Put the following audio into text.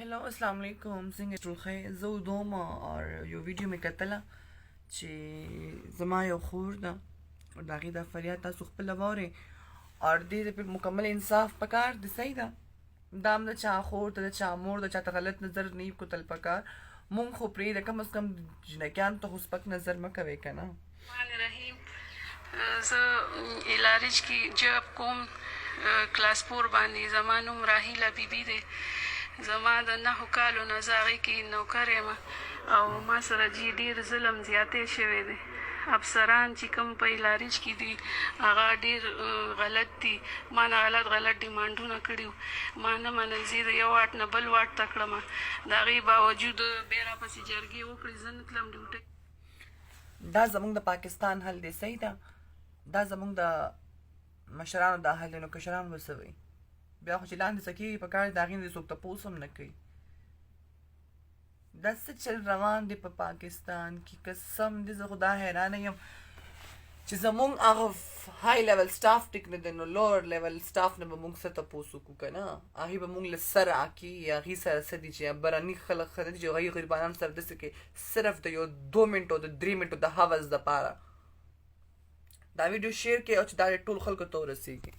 هلو السلام علیکم څنګه ټول ښه زه ودوم او یو ویډیو مې کتله چې زما یو خور ده او د هغې دا فریاد تاسو خپله واورئ او دې د مکمل انصاف پکار دی صحیح ده دا هم د چا خور ته د چا مور د چاته غلط نظر نه وي کوتل پکار مونږ خو پرېږده کم از کم جنکیانو ته خو سپک نظر مه کوئ که نه الرحمن الرحیم زه الارج کې جاب کوم کلاس 4 باندې زما نوم راهیله بیبي دی زما د 9 کالو نه زه هغې کې نوکر یم او ما سره ډېر ظلم زیاتی شوی دی افسران چې کوم په الارج کې دي هغه ډېر غلط دي ما نه غلط ډیمانډونه کړي ما نه منل زه د یو واټ نه بل واټ ته کړم د هغې باوجود بیا راپسې جرګې وکړې زه نه تلم ډیوټۍ دا زمونږ د پاکستان حل دی صحیح ده دا زمونږ د مشرانو دا حل دی نو کشران به څه وایي بیا خو چې لاندې څه کېږي پکار د هغې نه دې څوک تپوس هم نه کوي دا څه چل روان دی په پاکستان کې قسم دې زه خو دا حیرانه یم چې زمونږ هغه های لیول سټاف ټیک نه دی نو لوور لیول سټاف نه به مونږ څه تپوس وکړو که نه هغې به مونږ له سر راکړي یا هغې سره څه دي چې بهرني خلک ښه دي چې هغوی غریبانان سره داسې کوي صرف د یو 2 منټو د 3 منټو د حوض دپاره دا ویډیو شیر کړئ او چې دا ټول خلکو ته ورسېږي